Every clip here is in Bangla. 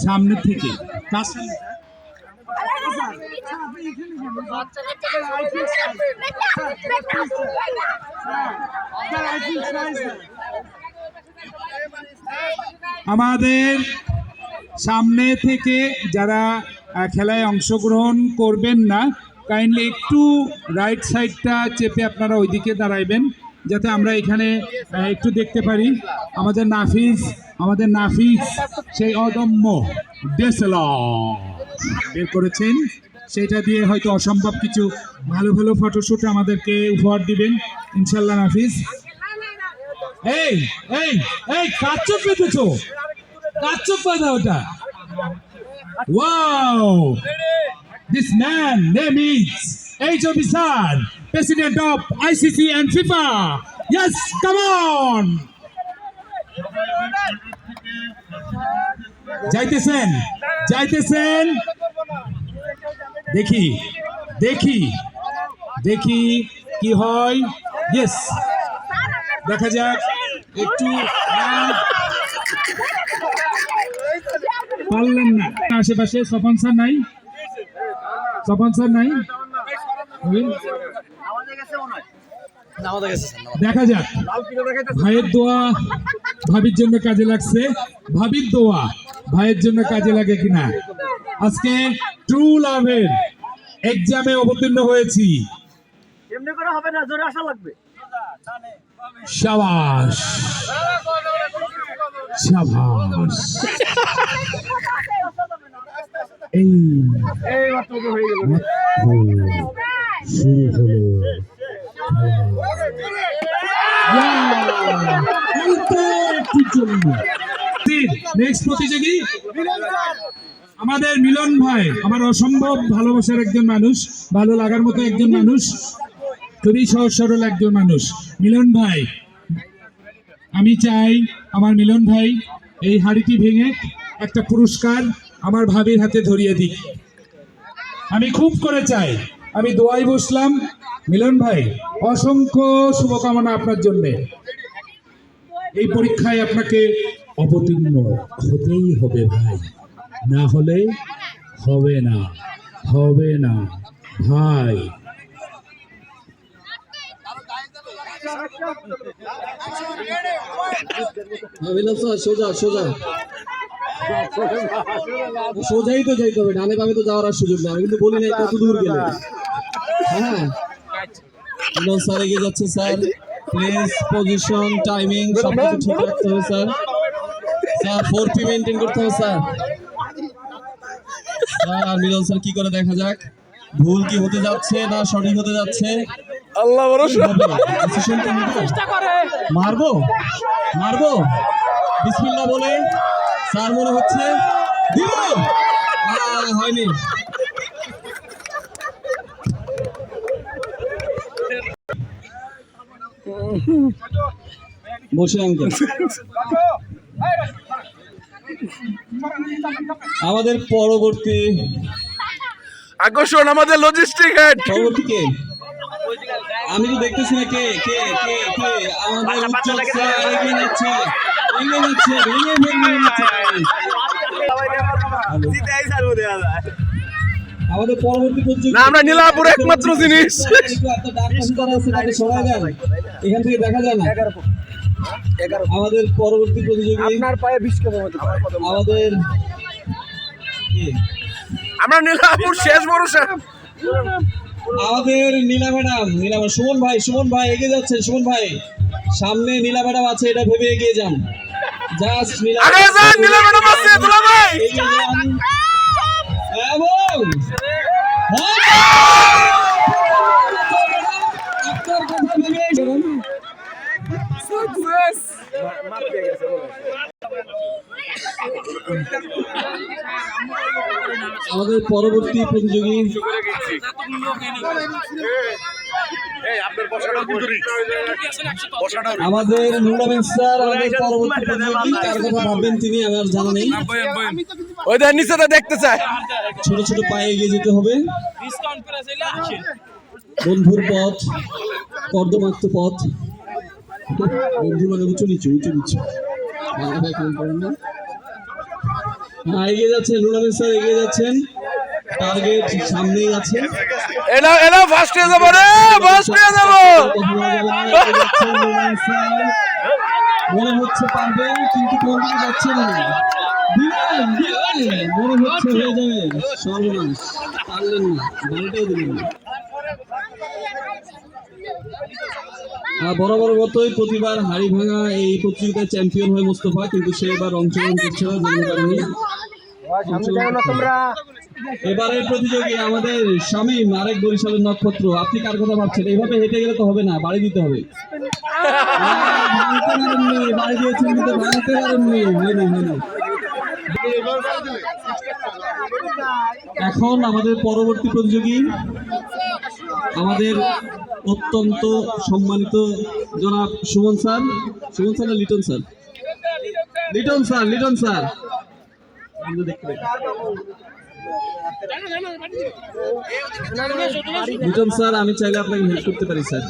সামনে থেকে আমাদের সামনে থেকে যারা খেলায় অংশগ্রহণ করবেন না কাইন্ডলি একটু রাইট সাইডটা চেপে আপনারা ওইদিকে দাঁড়াইবেন যাতে আমরা এখানে একটু দেখতে পারি আমাদের নাফিস সেই অদম্য DSLR বের করেছেন সেটা দিয়ে হয়তো অসম্ভব কিছু ভালো ভালো ফটোশুট আমাদেরকে উপহার দিবেন ইনশাল্লাহ নাফিস। এই এই এই কাচ্চপ পেতেছো কাচ্চপ পাতা ওটা wow this man name is H. Obisar, President of ICC and FIFA. Yes, come on. যাইতেছেন দেখি কি হয়। ইয়েস দেখা যাক একটু পারলেন না আশেপাশে স্পন্সর নাই দেখা যাক ভাইয়ের দোয়া ভাবির জন্য কাজে লাগছে ভাবির দোয়া ভাইয়ের জন্য কাজে লাগে কিনা। আজকে ট্রু লাভের এক্সামে অবতীর্ণ হয়েছি শাবাশ শাবাশ এই শুরু হলো নেক্সট প্রতিযোগী আমাদের মিলন ভাই আমার অসম্ভব ভালোবাসার একজন মানুষ ভালো লাগার মতো একজন মানুষ খুবই সহজ সরল একজন মানুষ মিলন ভাই আমি চাই আমার মিলন ভাই এই হাড়িটি ভেঙে একটা পুরস্কার আমার ভাবির হাতে ধরিয়ে দিক আমি খুব করে চাই আমি দোয়াই বসলাম মিলন ভাই অসংখ্য শুভকামনা আপনার জন্য এই পরীক্ষায় আপনাকে অবতীর্ণ হতেই হবে ভাই না হলে হবে না ভাই সোজাই তো যাইতে হবে ডানে বামে তো যাওয়ার সুযোগ নেই আমি কিন্তু বলি নাই কত দূর গেলে হ্যাঁ স্যার এগিয়ে যাচ্ছে স্যার প্লেস পজিশন টাইমিং সব কিছু ঠিক রাখতে হবে স্যার 4P মেনটেন করতে হবে স্যার আর মিলন স্যার কি করে দেখা যাক ভুল কি হতে যাচ্ছে না সঠিক হতে যাচ্ছে আল্লাহ ভরসা মারবো বিসমিল্লাহ বলে স্যার মনে হচ্ছে হয়নি বসে আঙ্কেল আমাদের পরবর্তী আকর্ষণ আমাদের লজিস্টিক হেড পরবর্তী কে আমি তো দেখতেছি না কে কে কে কে আমাদের উজ্জ্বল স্যার এগিয়ে যাচ্ছে আমাদের পরবর্তী প্রতিযোগী আমরা নীলাপুর একমাত্র জিনিস এখান থেকে দেখা যায় না আমাদের পরবর্তী প্রতিযোগী আপনার পায়ে আমাদের আমরা নীলাপুর শেষ ভরসা আমাদের নীলা ম্যাডাম সুমন ভাই এগিয়ে যাচ্ছে সুমন ভাই সামনে নীলা ম্যাডাম আছে এটা ভেবে এগিয়ে যান জাস্ট নীলা ম্যাডাম আছে দুলা ভাই এবং আমাদের পরবর্তী প্রতিযোগী আমাদের নুরুল স্যার আমাদের পরবর্তী প্রতিযোগী কার কথা ভাববেন তিনি আমার জানা নেই ওইটা নিচেটা দেখতে চাই ছোট ছোট পায়ে এগিয়ে যেতে হবে বন্ধুর পথ কর্দমাক্ত পথ বন্ধু মানে উঁচু নিচু এগিয়ে যাচ্ছেন নুরামিন স্যার, এগিয়ে যাচ্ছেন, টার্গেট সামনেই আছে। এলা ফার্স্ট হয়ে যাবো রে, ফার্স্ট হয়ে যাবো। মনে হচ্ছে পারবেন, কিন্তু কোন দিকে যাচ্ছেন না। মনে হচ্ছে হয়ে যাবে, সর্বনাশ, পারলেন না, বাড়িটাও দিলেন না। বরাবর মতোই প্রতিবার হাড়ি ভাঙা এই প্রতিযোগিতায় চ্যাম্পিয়ন হয় মোস্তফা, কিন্তু সে এবার অংশগ্রহণ করছে না, জন্য কারণে এবারের প্রতিযোগী আমাদের শামীম, আরেক বরিশালের নক্ষত্র। আপনি কার কথা ভাবছেন? এইভাবে হেঁটে গেলে তো হবে না, বাড়ি দিতে হবে। ভাঙতে পারেননি, বাড়ি দিয়েছেন কিন্তু ভাঙতে পারেননি, হয়নি হয়নি। এখন আমাদের পরবর্তী প্রতিযোগী আমাদের অত্যন্ত সম্মানিত জনাব সুমন স্যার। সুমন স্যার না Liton sir? Liton sir, Liton sir Liton sir, আমি চাইলে আপনাকে হেল্প করতে পারি স্যার।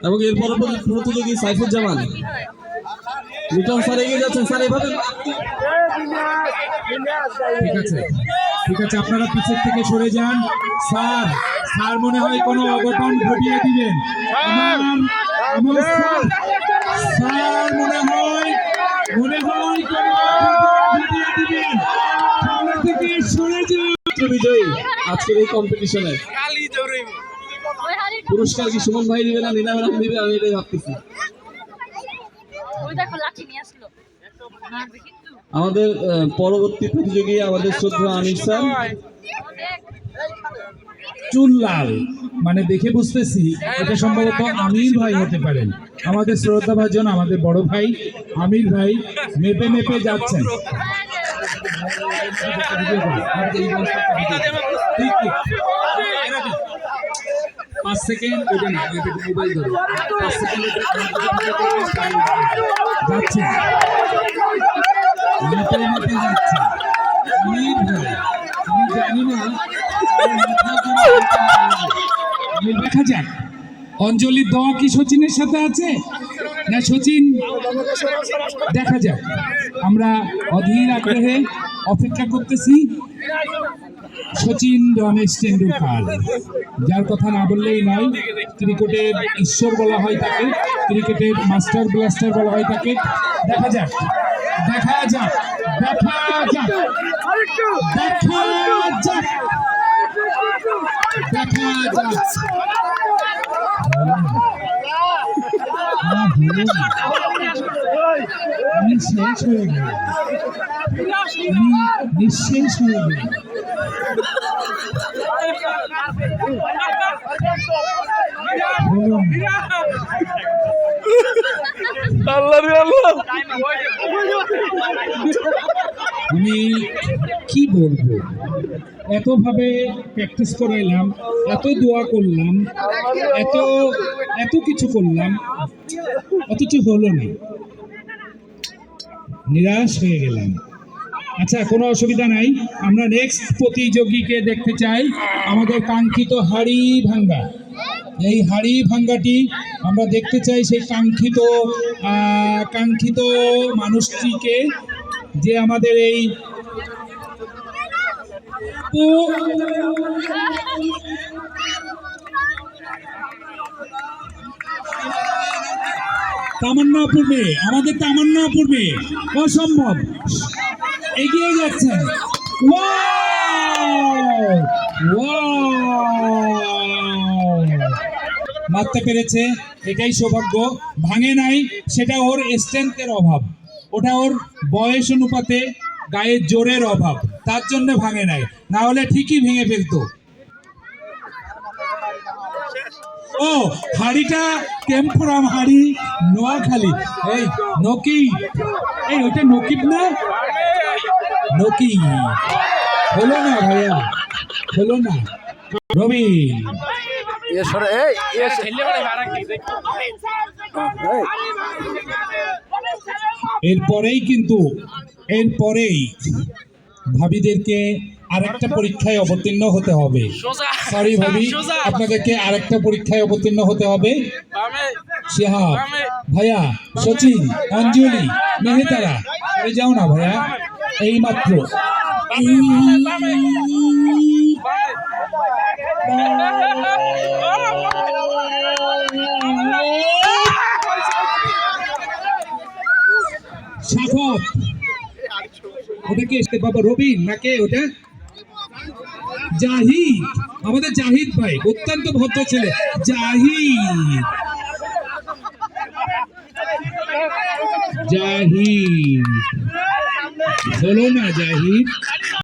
এবং এর পরবর্তী প্রতিযোগী সাইফুজ্জামান। লিটন স্যার এগিয়ে যাচ্ছেন স্যার, এভাবে ঠিক আছে, ঠিক আছে, আপনারা পিছের থেকে সরে যান। স্যার, স্যার মনে হয় কোনো অঘটন ঘটিয়ে দিবেন। আমার স্যার, স্যার মনে হয় কোনো অঘটন ঘটিয়ে দিবেন। সামনে থেকে সরে যান। বিজয়ী আজকের এই কম্পিটিশনে পুরস্কার কি সুমন ভাই দিবে না নীলা ম্যাডাম দিবে, আমি এটাই ভাবতেছি। আমাদের পরবর্তী প্রতিযোগী আমাদের শ্রদ্ধা আমির স্যার। চুল লাল মানে দেখে বুঝতেছি এটা সম্ভবত আমির ভাই হতে পারেন। আমাদের শ্রদ্ধা ভাজন, আমাদের বড় ভাই আমির ভাই মেপে মেপে যাচ্ছেন। ঠিক ঠিক 5 সেকেন্ড, ওটা না, মোবাইল ধরো, 5 সেকেন্ড যাচ্ছে, মেপে মেপে যাচ্ছে আমির ভাই। আমি জানি না, দেখা যাক অঞ্জলির দোয়া কি সচিনের সাথে আছে না সচিন, দেখা যাক। আমরা অধীর আগ্রহে অপেক্ষা করতেছি সচিন রমেশ টেন্ডুলকার, যার কথা না বললেই নয়। ক্রিকেটের ঈশ্বর বলা হয় তাকে, ক্রিকেটের মাস্টার ব্লাস্টার বলা হয় তাকে। দেখা যাক, দেখা যাক, দেখা যাক, দেখা যাক, দেখা যাক। আমি শেষ হয়ে গেল, আমি নিঃশেষ হয়ে গেল। আল্লাহ রে আল্লাহ, আমি কি বলবো, এতভাবে প্র্যাকটিস করাইলাম, এত দোয়া করলাম, এত এত কিছু করলাম, অথচ হলো না, নিরাশ হয়ে গেলাম। আচ্ছা, কোনো অসুবিধা নাই, আমরা নেক্সট প্রতিযোগীকে দেখতে চাই। আমাদের কাঙ্ক্ষিত হাড়ি ভাঙ্গা, এই হাড়ি ভাঙ্গাটি আমরা দেখতে চাই, সেই কাঙ্ক্ষিত মানুষটিকে, যে আমাদের এই তামান্না পূর্বে, আমাদের তামান্না পূর্বে অসম্ভব এগিয়ে যাচ্ছেন। মারতে পেরেছে, এটাই সৌভাগ্য। ভাঙে নাই, সেটা ওর স্ট্রেংথের অভাব, ওটা ওর বয়স অনুপাতে গায়ের জোরের অভাব, তার জন্য ভাঙে নাই, না হলে ঠিকই ভেঙে ফেলতো। ও হাড়িটা টেম্পোরাম হাড়ি, নোয়াখালী। এই নকি, এই ওটা নকিব না, নকি। হলো না ভাইয়া, হলো না। রবিন এরপরেই কিন্তু এরপরেই ভাবিদেরকে আরেকটা পরীক্ষায় অবতীর্ণ হতে হবে। সরি ভাবি, আপনাদেরকে আরেকটা পরীক্ষায় অবতীর্ণ হতে হবে। শিহাব, ভাইয়া, সচিন, অঞ্জলি, মেহেতারা, আরে যাও না ভাইয়া, এই মাত্র সাফত, ওটা কে এসে বাবা, রবিন না কে ওটা? জাহিদ, আমাদের জাহিদ ভাই অত্যন্ত ভদ্র ছেলে, জাহিদ, জাহিদ হলো না জাহিদ।